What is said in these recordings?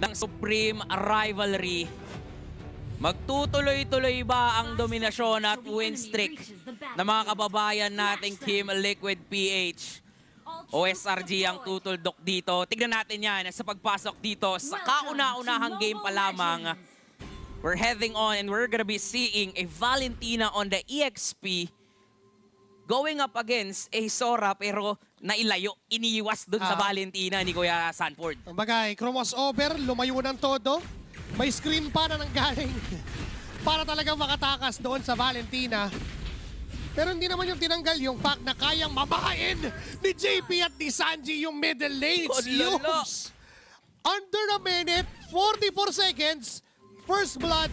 ng Supreme Rivalry. Magtutuloy-tuloy ba ang dominasyon at win streak ng mga kababayan nating Team Liquid PH? O SRG ang tutuldok dito. Tignan natin yan sa pagpasok dito sa kauna-unahang game pa lamang. We're heading on and we're gonna be seeing a Valentina on the EXP going up against a Sora pero nailayo, iniiwas dun sa Valentina ni Kuya Sanford. Kumbaga, crossover, lumayo ng todo. May screen pa na nanggaling para talagang makatakas doon sa Valentina. Pero hindi naman yung tinanggal yung fact na kayang mamahain ni JP at ni Sanji yung middle lanes. Yums! Under a minute, 44 seconds, first blood,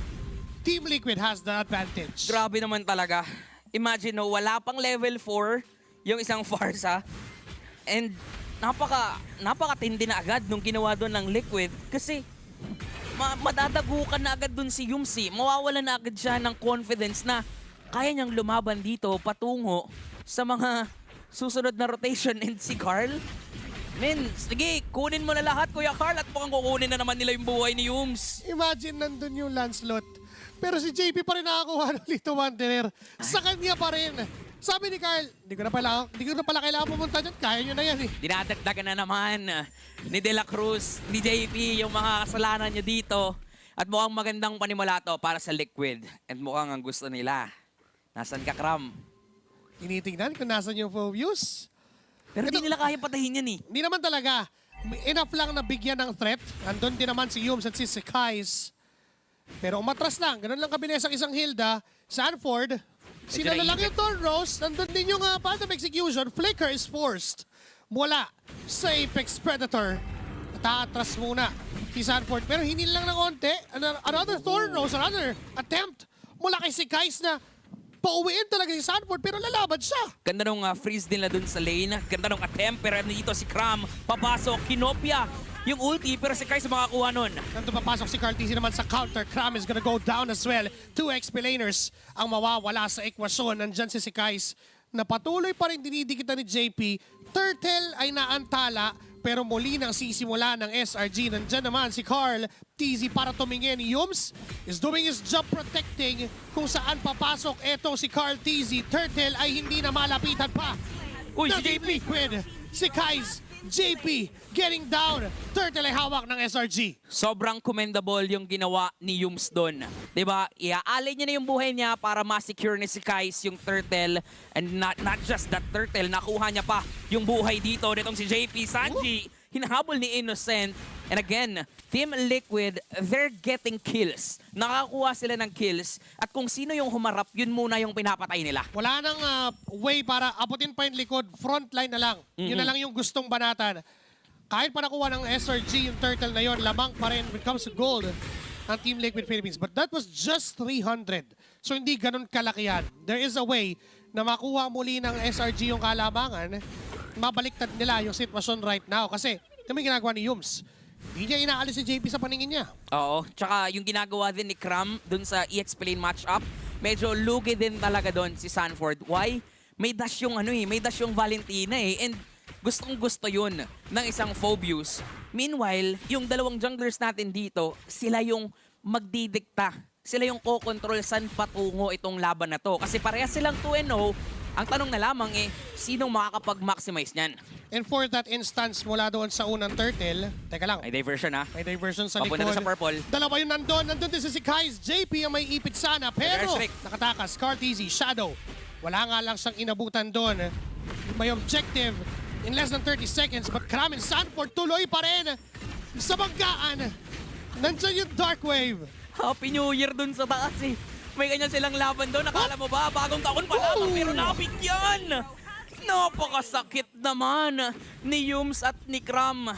Team Liquid has the advantage. Grabe naman talaga. Imagine, no, wala pang level 4 yung isang Farsa. And napakatindi na agad nung ginawa doon ng Liquid. Kasi madadagukan na agad doon si Yumsi. Mawawala na agad siya ng confidence na kaya niyang lumaban dito patungo sa mga susunod na rotation. And si Carl, men, sige, kunin mo na lahat, Kuya Carl, at mukhang kukunin na naman nila yung buhay ni Yums. Imagine nandun yung Lancelot. Pero si JP pa rin nakakuha ng Lito Wanderer. Sa kanya pa rin. Sabi ni Carl, di ko na pala kailangan pumunta dyan. Kaya nyo na yan eh. Dinadagdagan na naman ni De La Cruz, ni JP, yung mga kasalanan niya dito. At mukhang magandang panimula to para sa Liquid. And mukhang ang gusto nila. Nasaan ka, Kram? Tinitingnan kung nasan yung Phobius. Pero hindi nila kaya patahin yan eh. Hindi naman talaga. Enough lang na bigyan ng threat. Andun din naman si Yums at si Sekais. Pero umatras lang. Ganun lang kabilis ang isang Hilda. Sanford. Sino na lang yung Thornrose. Nandun din yung Phantom Execution. Flicker is forced. Mula sa Apex Predator. Taatras muna si Sanford. Pero hinil lang ng konti. Another Thornrose. Another attempt mula kay Sekais na pauwiin talaga si Sanford pero lalaban siya. Ganda nung freeze nila dun sa lane. Ganda nung attempt. Pero dito si Kram. Papasok. Kinopia yung ulti pero si Kais makakuha nun. Nandun papasok si Carl TZ naman sa counter. Kram is gonna go down as well. 2 XP laners ang mawawala sa ekwasyon. Nandyan si Kais na patuloy pa rin dinidikitan ni JP. Turtle ay naantala pero muli nang sisimula ng SRG. Nandyan naman si Carl TZ para tumingin. Yums is doing his job protecting kung saan papasok etong si Carl TZ. Turtle ay hindi na malapitan pa. Uy, si Team JP! Liquid, si Kais, JP getting down. Turtle ay hawak ng SRG. Sobrang commendable yung ginawa ni Yums doon. Diba? Iaalay niya na yung buhay niya para ma-secure ni si Kais yung Turtle. And not just that Turtle, nakuha niya pa yung buhay dito. Ditong si JP Sanji, hinahabol ni Innocent. And again, Team Liquid, they're getting kills. Nakakuha sila ng kills. At kung sino yung humarap, yun muna yung pinapatay nila. Wala nang way para aputin pa yung likod. Frontline na lang. Yun na lang yung gustong banatan. Kahit pa nakuha ng SRG yung Turtle na yon, lamang pa rin when it comes to gold ang Team Liquid Philippines. But that was just 300. So hindi ganun kalaki yan. There is a way na makuha muli ng SRG yung kalamangan. Mabaliktad nila yung sitwasyon right now. Kasi kami ginagawa ni Yums. Hindi niya inaalis si JP sa paningin niya. Oo. Tsaka yung ginagawa din ni Kram dun sa EXP lane matchup, medyo lugi din talaga doon si Sanford. Why? May dash yung may dash yung Valentina eh. And gustong-gusto yun ng isang Phobius. Meanwhile, yung dalawang junglers natin dito, sila yung magdidikta. Sila yung ko-control saan patungo itong laban na to. Kasi parehas silang 2-0. Ang tanong na lamang sinong makakapag-maximize niyan? And for that instance, mula doon sa unang Turtle, teka lang, May diversion ha. may diversion sa Papunta likod. sa purple. Dalawa yun nandun. Nandun din si Kais. JP ang may ipit sana. Pero Reverse trick. nakatakas. Cartezy, Shadow. Wala nga lang siyang inabutan doon. May objective in less than 30 seconds. But Kram and Sanford tuloy pa rin sa banggaan. Nandyan yung Dark Wave. Happy New Year dun sa taas eh. May ganyan silang laban doon. Nakala mo ba? Bagong taon pa lamang pero nabigyan. Napakasakit naman ni Yums at ni Kram.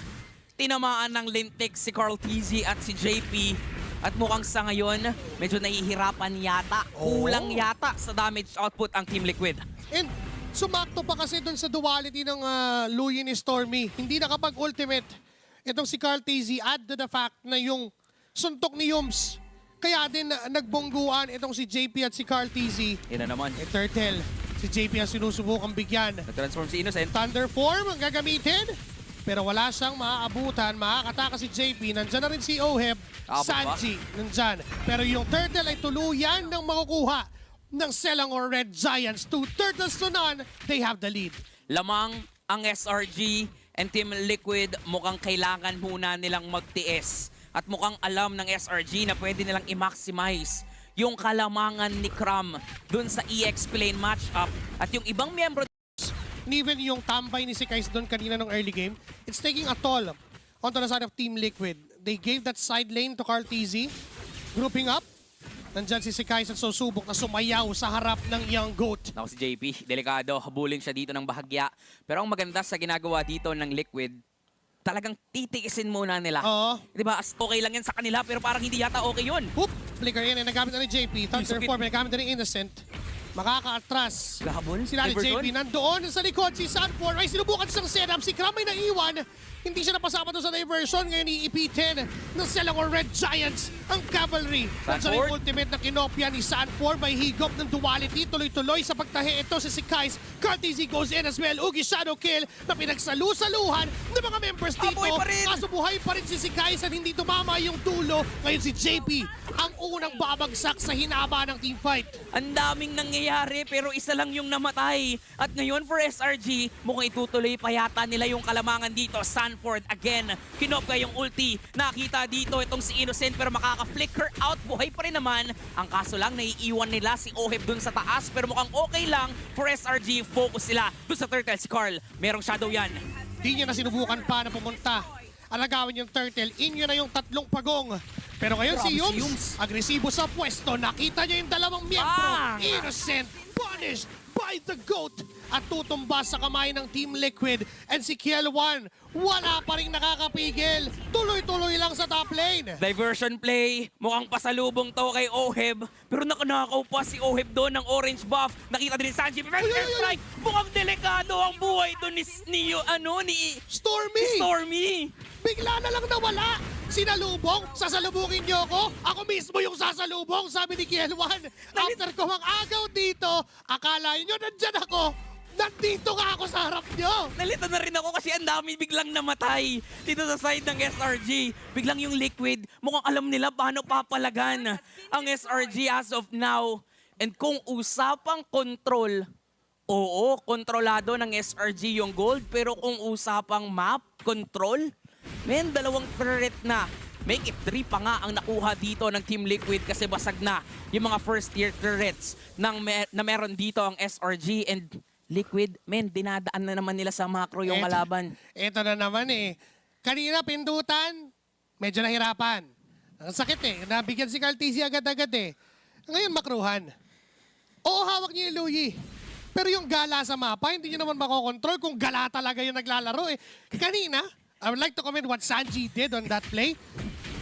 Tinamaan ng lintik si Carl TZ at si JP. At mukhang sa ngayon, medyo nahihirapan yata. Kulang yata sa damage output ang Team Liquid. And sumakto pa kasi doon sa duality ng Luyin ni Stormy. Hindi nakapag-ultimate. Itong si Carl TZ, add to the fact na yung suntok ni Yums. Kaya din nagbongguan itong si JP at si Carl TZ. Yan na naman. Turtle. Si JP ang sinusubukang bigyan. Nag-transform si Innocent. Thunder form ang gagamitin. pero wala siyang maaabutan. Makakataka si JP. Nandyan na rin si Oheb. Tama ba? Sanji, nandyan. Pero yung turtle ay tuluyan ng makukuha ng Selangor Red Giants. 2 turtles to none. They have the lead. Lamang ang SRG and Team Liquid mukhang kailangan muna nilang magtiis. At mukhang alam ng SRG na pwede nilang i-maximize yung kalamangan ni Cram dun sa EX Plane matchup. At yung ibang miyembro And even yung tambay ni si Kais doon kanina ng early game, it's taking a toll onto the side of Team Liquid. They gave that side lane to Carl TZ, grouping up. Nandyan si Kais at susubok na sumayaw sa harap ng Young Goat. Ako si JP, delikado, habulin siya dito ng bahagya. Pero ang maganda sa ginagawa dito ng Liquid, talagang titiisin muna nila. Oo. Diba, okay lang yan sa kanila pero parang hindi yata okay yun. Whoop! Flicker in, nagamit na ni JP. Thunder Sakit. 4, nagamit na ni Innocent. Makaka-atras. Gahabol? Sila ni Everton? JP nandoon sa likod si Sanford. Ay sinubukan siyang setup. Si Kram ay naiwan. Hindi siya napasama doon sa diversion. Ngayon iipitin ng Selangor Red Giants ang cavalry. Nandiyan yung ultimate na kinopya ni Sanford. May higop ng duality. Tuloy-tuloy sa pagtahi ito si Kais. Cartesi goes in as well. Ugi shadow kill na pinagsalu-saluhan ng mga members dito. Buhay pa rin! Kaso buhay pa rin si Kais at hindi tumama yung dulo. Ngayon si JP ang unang babagsak sa hinaba ng teamfight. Ang daming nangyayari pero isa lang yung namatay. At ngayon for SRG, mukhang itutuloy pa yata nila yung kalamangan dito. Sanford again, kinopka yung ulti. Nakita dito itong si Innocent pero makaka-flicker out. Buhay pa rin naman. Ang kaso lang, naiiwan nila si Oheb dun sa taas pero mukhang okay lang for SRG. Focus sila dun sa turtle. Si Carl, merong shadow yan. Di niya na sinubukan pa na pumunta. Alagawin yung turtle. Inyo na yung tatlong pagong. Pero ngayon si Grabe si Yums, Yums. agresibo sa pwesto. Nakita niya yung dalawang miyembro. Bang! Innocent, punished by the GOAT. At tutumba sa kamay ng Team Liquid. And si Kiel1, wala pa rin nakakapigil. Tuloy-tuloy lang sa top lane. Diversion play, mukhang pasalubong to kay Oheb. Pero nakanakaw pa si Oheb doon ng orange buff. Nakita din ni Sanji, pero strike, mukhang delikado ang buhay doon ni Stormy! Stormy. Bigla na lang nawala. Sinalubong, sasalubungin niyo ako. Ako mismo yung sasalubong, sabi ni Kiel1. After ko mang agaw dito, akala niyo nandyan ako. Nandito nga ako sa harap niyo. Nalito na rin ako kasi ang dami biglang namatay dito sa side ng SRG. Biglang yung Liquid, mukhang alam nila paano papalagan ang SRG as of now. And kung usapang control, oo, kontrolado ng SRG yung gold. Pero kung usapang map, control, men, dalawang turret na. Make it 3 pa nga ang nakuha dito ng Team Liquid kasi basag na yung mga first tier turrets na meron dito ang SRG and Liquid. Men, dinadaan na naman nila sa macro yung kalaban. Ito na naman eh. Kanina pindutan, medyo nahirapan. Ang sakit eh. Nabigyan si Cartesi agad-agad eh. Ngayon makruhan. Oo, hawak niya yung Luyi. Pero yung gala sa mapa, hindi niyo naman makokontrol kung gala talaga yung naglalaro eh. Kanina, I would like to comment what Sanji did on that play.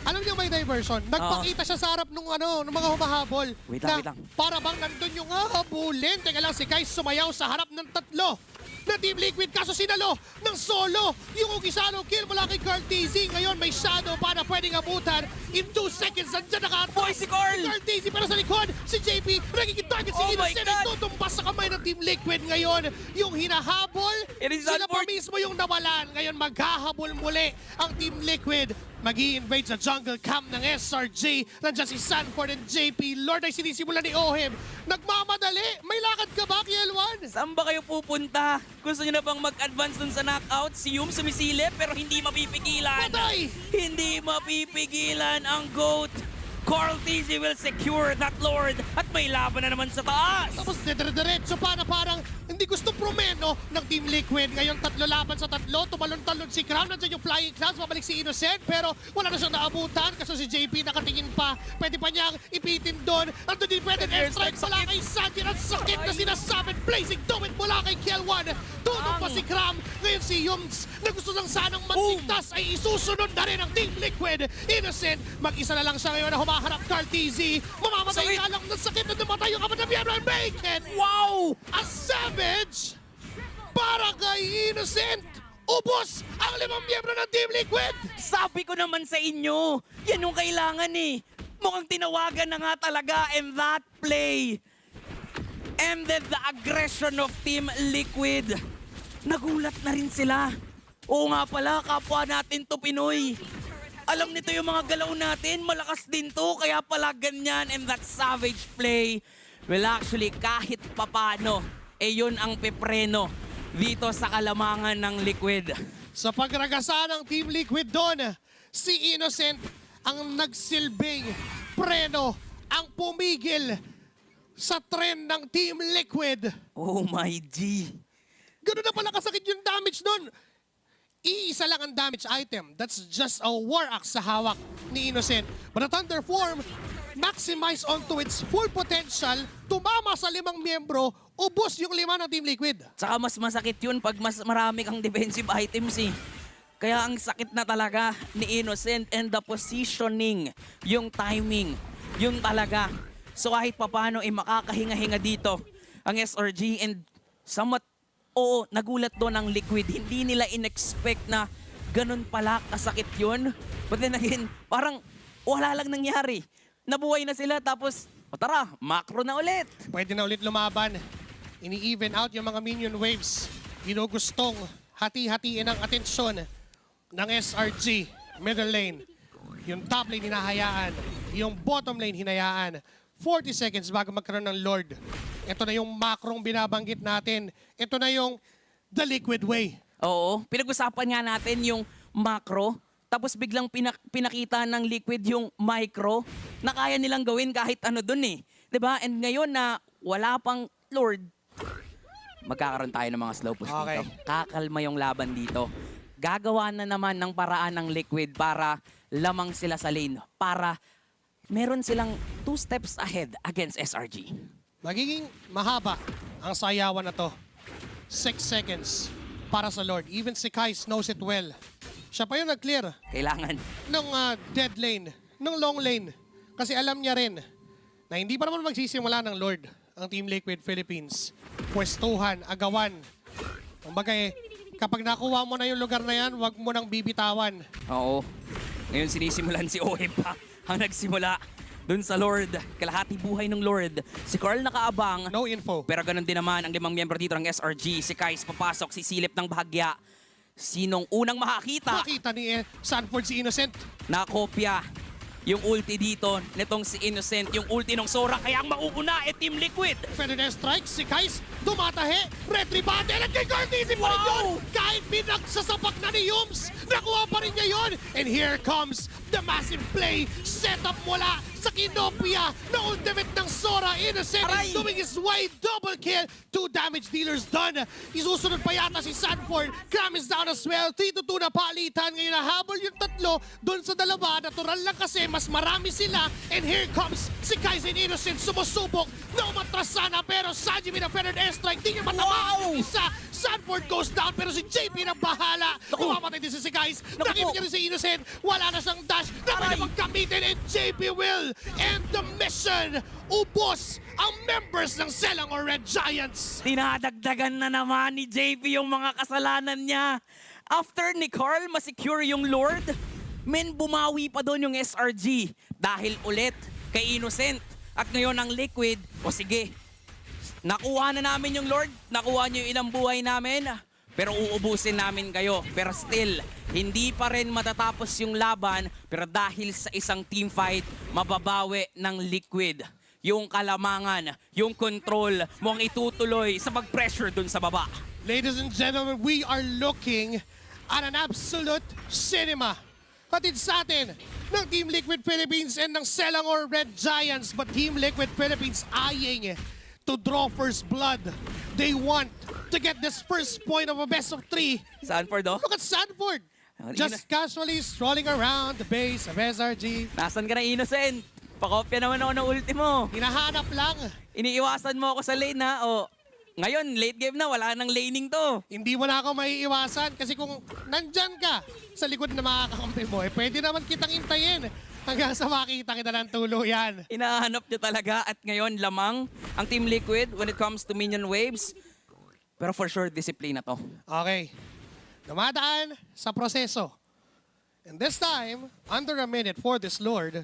Alam niyo may diversion. Nagpakita siya sa harap ng mga humahabol. Wait lang. Para bang nandun yung habulin. Teka lang, si Kai sumayaw sa harap ng tatlo na Team Liquid. Kaso sinalo ng solo. Yung Ugisano kill mula kay Cartesi. Ngayon may shadow para pwedeng abutan. In 2 seconds, nandiyan naka-atras. Boy, si Carl! Cartesi pero sa likod, si JP. Nagiging-target si Oh my Innocent. God! Tutumpas sa kamay ng Team Liquid ngayon. Yung hinahabol, It is sila pa Sanford. mismo yung nawalan. Ngayon maghahabol muli ang Team Liquid. Mag-i-invade sa jungle camp ng SRG. Nandiyan si Sanford and JP. Lord ay sinisimula ni Oheb. Nagmamadali. May lakad ka ba, Kiel1? Saan ba kayo pupunta? Gusto nyo na bang mag-advance dun sa knockout? Si Yum sumisilip pero hindi mapipigilan. Patay! Hindi mapipigilan ang GOAT. Carl TZ will secure that Lord. At may laban na naman sa taas. Tapos diretso pa na parang hindi gusto promeno ng Team Liquid. Ngayon 3 laban sa 3. Tumalon-talon si Crown. Nandiyan yung Flying Clouds. Babalik si Innocent. Pero wala na siyang naabutan. Kasi si JP nakatingin pa. Pwede pa niyang ipitin doon. Ando din pwede airstrike mula kay Sanji. Ang sakit na sinasabi. Blazing Dome mula kay Kiel1. Tunong pa si Cram. Ngayon si Yums na gusto lang sanang magligtas ay isusunod na rin ang Team Liquid. Innocent. Mag-isa na lang siya ngayon na humaharap Cartesi. Mamamatay Sakit. nga lang ng sakit na namatay yung kapatid niya. Make it! Wow! A savage para kay Innocent. Ubos ang 5 miyembro ng Team Liquid. Sabi ko naman sa inyo, yan yung kailangan eh. Mukhang tinawagan na nga talaga and that play ended the aggression of Team Liquid. Nagulat na rin sila. Oo nga pala, kapwa natin to Pinoy. Alam nito yung mga galaw natin, malakas din to, kaya pala ganyan. And that savage play, well actually kahit papano, yun ang pepreno dito sa kalamangan ng Liquid. Sa pagragasa ng Team Liquid doon, si Innocent ang nagsilbing preno, ang pumigil sa trend ng Team Liquid. Oh my G. Ganun na pala kasakit yung damage doon. Iisa lang ang damage item. That's just a War Axe sa hawak ni Innocent. But the Thunder Form, maximize onto its full potential, tumama sa 5 miyembro, ubos yung 5 ng Team Liquid. Saka mas masakit yun pag mas marami kang defensive items eh. Kaya ang sakit na talaga ni Innocent and the positioning, yung timing, yung talaga. So kahit papano makakahinga-hinga dito ang SRG and somewhat, oo, nagulat doon ang Liquid. Hindi nila in-expect na ganun pala kasakit yun. But then again, parang wala lang nangyari. Nabuhay na sila tapos, o tara, macro na ulit. Pwede na ulit lumaban. Ini-even out yung mga minion waves. Ginugustong hati-hatiin ang atensyon ng SRG. Middle lane. Yung top lane hinahayaan. Yung bottom lane hinayaan. 40 seconds bago magkaroon ng Lord. Ito na yung macrong binabanggit natin. Ito na yung the Liquid way. Oo, pinag-usapan nga natin yung macro, tapos biglang pinakita ng Liquid yung micro na kaya nilang gawin kahit ano dun eh. 'Di ba? And ngayon na wala pang Lord, magkakaroon tayo ng mga slow push Okay. dito. Kakalma yung laban dito. Gagawa na naman ng paraan ng Liquid para lamang sila sa lane. Para meron silang 2 steps ahead against SRG. Magiging mahaba ang sayawan na to. 6 seconds para sa Lord. Even si Kais knows it well. Siya pa yung nag-clear Kailangan. ng dead lane, ng long lane. Kasi alam niya rin na hindi pa naman magsisimula ng Lord ang Team Liquid Philippines. Pwestuhan, agawan. Kumbaga kapag nakuha mo na yung lugar na yan, wag mo nang bibitawan. Oo. Ngayon sinisimulan si Ohe pa ang nagsimula dun sa Lord. Kalahati buhay ng Lord. Si Carl nakaabang. No info. Pero ganun din naman ang 5 miyembro dito ng SRG. Si Kais papasok, si Silip ng bahagya. Sinong unang makakita Makita ni Sanford si Innocent. na kopya yung ulti dito nitong si Innocent, yung ulti ng Sora. Kaya ang mauuna Team Liquid. Ferdinand strike, si Kais dumatahe, retry battle, at kay Curtis pa rin yun! Kahit pinagsasapak na ni Yums, nakuha pa rin niya yun! And here comes the massive play, set up mula sa Kinopia na ultimate ng Sora. Innocent Aray! is doing his way, double kill, 2 damage dealers done. Isusunod pa yata si Sanford, Cram is down as well, 3-2 na palitan. Ngayon nahabol yung 3 doon sa 2, natural lang kasi mas marami sila. And here comes si Kais and Innocent, sumusubok na umatras sana, pero Sanji with a feathered airstrike, di niya matamaan ng isa. Sanford goes down, pero si JP na bahala. Kumamatay din si Kais, nakita niya rin si Innocent, wala na siyang dash, na pwede magkamitin, and JP will end the mission. Ubos ang members ng Selangor Red Giants. Dinadagdagan na naman ni JP yung mga kasalanan niya. After ni Carl masecure yung Lord, men bumawi pa doon yung SRG dahil ulit kay Innocent. At ngayon ang Liquid, o sige, nakuha na namin yung Lord, nakuha niyo yung ilang buhay namin, pero uubusin namin kayo. Pero still, hindi pa rin matatapos yung laban, pero dahil sa isang team fight, mababawi ng Liquid yung kalamangan, yung control mo ang itutuloy sa pag-pressure dun sa baba. Ladies and gentlemen, we are looking at an absolute cinema. Hatid sa atin ng Team Liquid Philippines and ng Selangor Red Giants. But Team Liquid Philippines eyeing to draw first blood. They want to get this first point of a best of 3. Sanford, oh. Look at Sanford. Just casually strolling around the base of SRG. Nasaan ka na, Innocent? Pakopya naman ako ng ultimo. Hinahanap lang. Iniiwasan mo ako sa lane, ha? O, ngayon, late game na, wala nang laning to. Hindi mo na ako maiiwasan kasi kung nandyan ka sa likod na makakakampi mo, pwede naman kitang intayin hanggang sa makita kita ng tuluyan. Hinahanap niya talaga at ngayon lamang ang Team Liquid when it comes to minion waves. Pero for sure, discipline na to. Okay. Dumadaan sa proseso. And this time, under a minute for this Lord,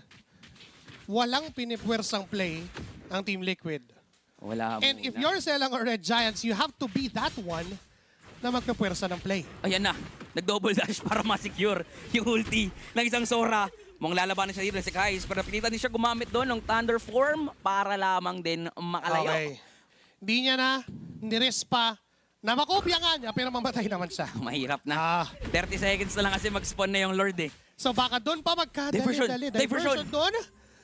walang pinipwersang play ang Team Liquid. Wala And if you're Selangor Red Giants, you have to be that one na magpapwersa ng play. Ayan na, nag-double dash para ma-secure yung ulti ng isang Sora. Mukhang lalabanan siya dito si Kais, pero napilitan din siya gumamit doon ng Thunder Form para lamang din makalayo. Okay. Hindi niya na, niris pa, na makopya nga niya, pero mamatay naman siya. Mahirap na. 30 seconds na lang kasi mag-spawn na yung Lord eh. So baka doon pa magkadali-dali. Diversion. doon.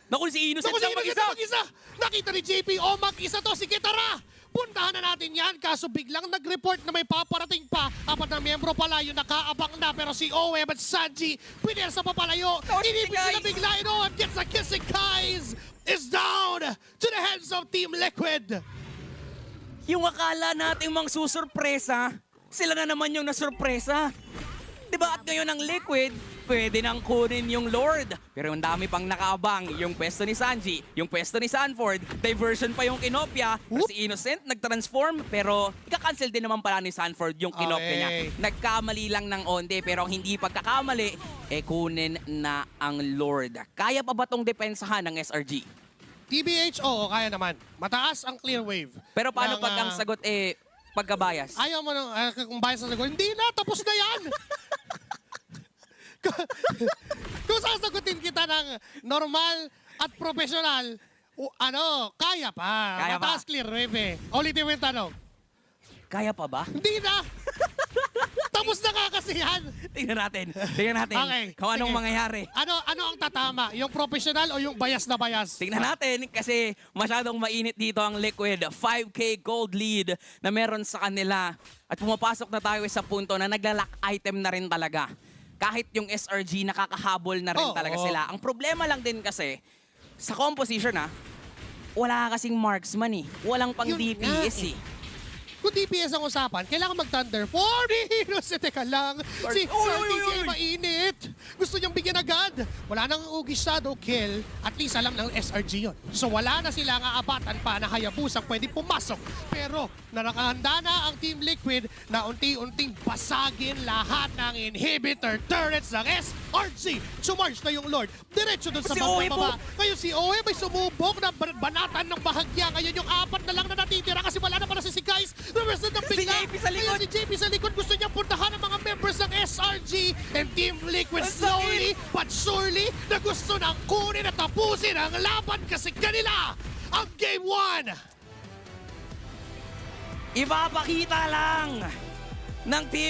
Naku, si Innocent Naku, lang mag-isa. mag-isa. Nakita ni JP, mag-isa to, si Kitara. Puntahan na natin yan, kaso biglang nag-report na may paparating pa. Apat na miyembro pala yung nakaabang na, pero si Owe at Sanji, pinersa pa palayo. Inipin sila bigla, and gets a kiss, and Kais is down to the hands of Team Liquid. Yung akala nating mang susurpresa, sila na naman yung nasurpresa. Diba at ngayon ang Liquid, pwede nang kunin yung Lord. Pero ang dami pang nakaabang, yung pwesto ni Sanji, yung pwesto ni Sanford, diversion pa yung kinopya. Pero si Innocent nag-transform, pero ika-cancel din naman pala ni Sanford yung kinopya niya. Nagkamali lang ng onde, pero ang hindi pagkakamali, kunin na ang Lord. Kaya pa ba tong depensahan ng SRG? TBH, oo, kaya naman. Mataas ang clear wave. Pero paano pag ang sagot pagkabayas? Ayaw mo nung kung bias sa sagot. Hindi na, tapos na yan. Kung sasagutin kita ng normal at professional, kaya pa. Kaya pa. Mataas clear wave eh. Ulitin mo yung tanong. Kaya pa ba? Hindi na. Tapos na nga kasi yan. Tingnan natin. Okay, Kung anong sige. mangyayari. Ano ang tatama? Yung professional o yung bias na bias? Tingnan natin kasi masyadong mainit dito ang Liquid. 5K gold lead na meron sa kanila. At pumapasok na tayo sa punto na naglalak item na rin talaga. Kahit yung SRG nakakahabol na rin talaga sila. Ang problema lang din kasi sa composition wala kasing marksman eh. Walang pang Yun DPS nga eh. Kung DPS ang usapan, kailangan mag-Thunder 4 heroes. Teka lang. Si RTC ay mainit. Gusto niyang bigyan agad. Wala nang Ugi Shadow kill. At least alam ng SRG yun. So wala na sila nga abatan pa na Hayabusang pwede pumasok. Pero nakahanda na ang Team Liquid na unti-unting basagin lahat ng inhibitor turrets ng SRG. Sumarch na yung Lord. Diretso dun sa Si Owe baba. Ngayon si Owe may sumubok na banatan ng bahagya. Ngayon yung apat na lang na natitira kasi wala na pala si Guys. Reverse ng bigla. JP sa likod. Ngayon si JP sa likod. Gusto niya puntahan ang mga members ng SRG and Team Liquid Ang sakit. slowly but surely na gusto nang kunin at tapusin ang laban kasi kanila ang Game 1. Ipapakita lang ng team